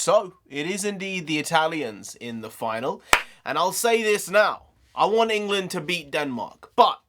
So, it is indeed the Italians in the final. And I'll say this now. I want England to beat Denmark. But,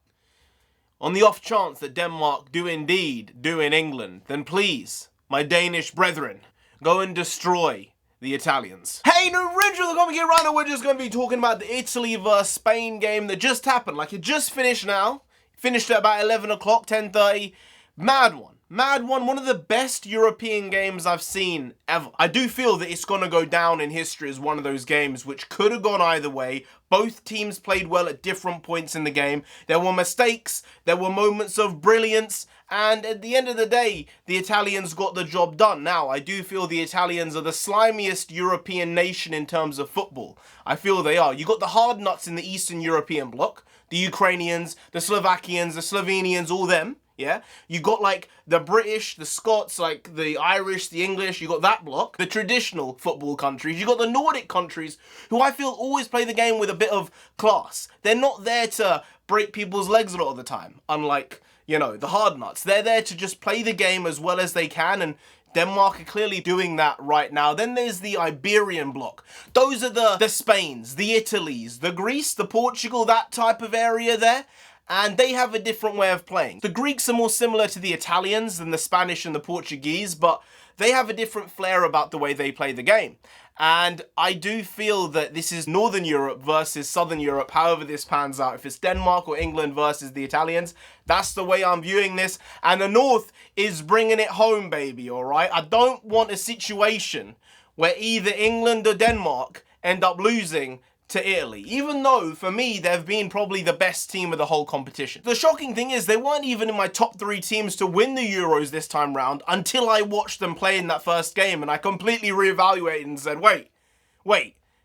on the off chance that Denmark do indeed do in England, then please, my Danish brethren, go and destroy the Italians. Hey, NarendraTheComic here, right now we're just going to be talking about the Italy vs Spain game that just happened. Like, it just finished now. Finished at about 11 o'clock, 10:30. Mad one. Mad one. One of the best European games I've seen ever. I do feel that it's going to go down in history as one of those games which could have gone either way. Both teams played well at different points in the game. There were mistakes. There were moments of brilliance. And at the end of the day, the Italians got the job done. Now, I do feel the Italians are the slimiest European nation in terms of football. I feel they are. You got the hard nuts in the Eastern European bloc. The Ukrainians, the Slovakians, the Slovenians, all them. Yeah, you got like the British, the Scots, like the Irish, the English, you got that block. The traditional football countries, you got the Nordic countries, who I feel always play the game with a bit of class. They're not there to break people's legs a lot of the time, unlike, you know, the hard nuts. They're there to just play the game as well as they can, and Denmark are clearly doing that right now. Then there's the Iberian bloc. Those are the Spains, the Italys, the Greece, the Portugal, that type of area there. And they have a different way of playing. The Greeks are more similar to the Italians than the Spanish and the Portuguese, but they have a different flair about the way they play the game. And I do feel that this is Northern Europe versus Southern Europe, however this pans out. If it's Denmark or England versus the Italians, that's the way I'm viewing this. And the North is bringing it home, baby, all right? I don't want a situation where either England or Denmark end up losing to Italy, even though, for me, they've been probably the best team of the whole competition. The shocking thing is, they weren't even in my top 3 teams to win the Euros this time round until I watched them play in that first game, and I completely reevaluated and said, wait,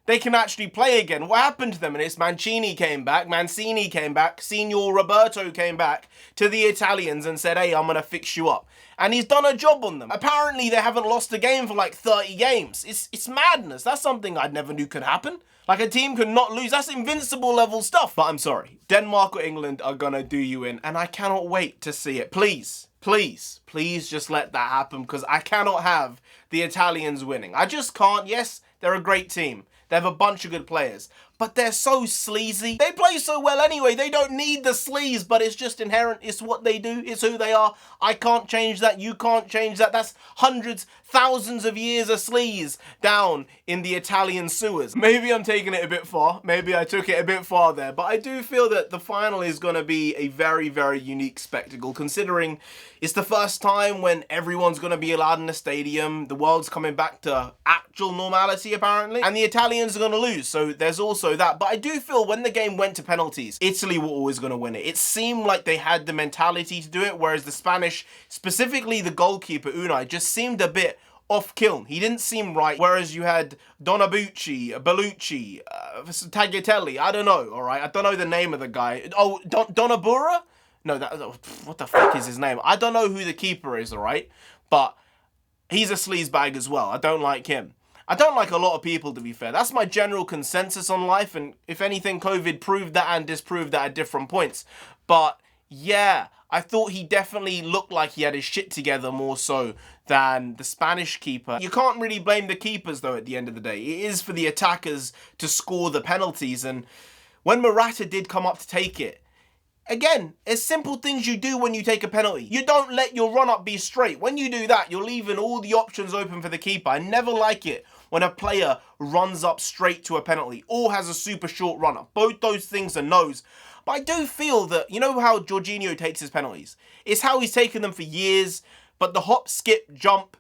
they can actually play again. What happened to them? And it's Mancini came back, Signor Roberto came back to the Italians and said, hey, I'm gonna fix you up. And he's done a job on them. Apparently, they haven't lost a game for like 30 games. It's madness. That's something I never knew could happen. Like, a team could not lose. That's invincible level stuff. But I'm sorry. Denmark or England are gonna do you in, and I cannot wait to see it. Please, please, please just let that happen, because I cannot have the Italians winning. I just can't. Yes, they're a great team. They have a bunch of good players, but they're so sleazy. They play so well anyway. They don't need the sleaze, but it's just inherent. It's what they do. It's who they are. I can't change that. You can't change that. That's hundreds, thousands of years of sleaze down in the Italian sewers. Maybe I'm taking it a bit far. Maybe I took it a bit far there, but I do feel that the final is going to be a very, very unique spectacle, considering it's the first time when everyone's going to be allowed in the stadium. The world's coming back to actual normality, apparently, and the Italians are going to lose. So there's also that. But I do feel when the game went to penalties, Italy were always going to win it. It seemed like they had the mentality to do it, whereas the Spanish, specifically the goalkeeper, Unai, just seemed a bit off kiln. He didn't seem right, whereas you had Donabucci, Bellucci, Tagliatelle, I don't know, all right? I don't know the name of the guy. Oh, Donabura? No, what the fuck is his name? I don't know who the keeper is, all right? But he's a sleazebag as well. I don't like him. I don't like a lot of people, to be fair. That's my general consensus on life, and if anything, COVID proved that and disproved that at different points. But yeah, I thought he definitely looked like he had his shit together more so than the Spanish keeper. You can't really blame the keepers, though, at the end of the day. It is for the attackers to score the penalties, and when Morata did come up to take it, again, it's simple things you do when you take a penalty. You don't let your run-up be straight. When you do that, you're leaving all the options open for the keeper. I never like it when a player runs up straight to a penalty or has a super short run-up. Both those things are no's. But I do feel that, you know how Jorginho takes his penalties? It's how he's taken them for years, but the hop, skip, jump,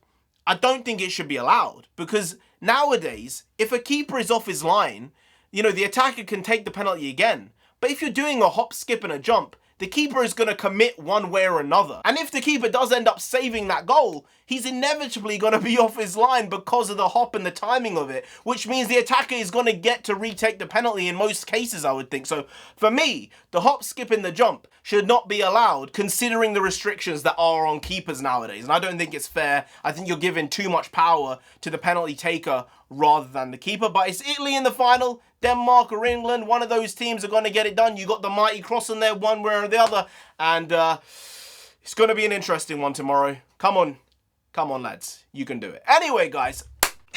I don't think it should be allowed. Because nowadays, if a keeper is off his line, you know, the attacker can take the penalty again. But if you're doing a hop, skip, and a jump, the keeper is going to commit one way or another. And if the keeper does end up saving that goal, he's inevitably going to be off his line because of the hop and the timing of it, which means the attacker is going to get to retake the penalty in most cases, I would think. So for me, the hop, skip, and the jump should not be allowed, considering the restrictions that are on keepers nowadays. And I don't think it's fair. I think you're giving too much power to the penalty taker rather than the keeper. But it's Italy in the final. Denmark or England, one of those teams are going to get it done. You got the mighty cross in there one way or the other. And it's going to be an interesting one tomorrow. Come on, lads. You can do it. Anyway, guys,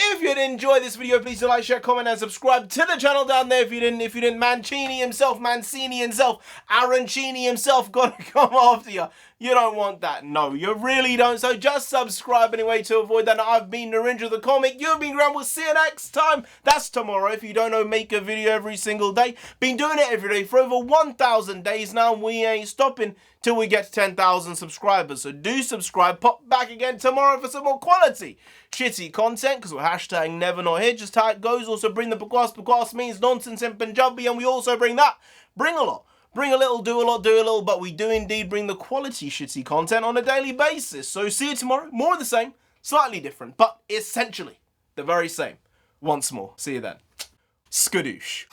If you did enjoy this video, please do like, share, comment, and subscribe to the channel down there. If you didn't, Mancini himself, Mancini himself, Arancini himself, gonna come after you. You don't want that. No, you really don't. So just subscribe anyway to avoid that. I've been NarendraTheComic. You've been Graham. We'll see you next time. That's tomorrow. If you don't know, make a video every single day. Been doing it every day for over 1,000 days now. We ain't stopping till we get to 10,000 subscribers. So do subscribe. Pop back again tomorrow for some more quality shitty content, because we're hashtag never not here. Just how it goes. Also bring the bakwas. Bakwas means nonsense in Punjabi, and we also bring that. Bring a lot. Bring a little, do a lot, do a little, but we do indeed bring the quality shitty content on a daily basis. So see you tomorrow. More of the same, slightly different, but essentially the very same. Once more. See you then. Skadoosh.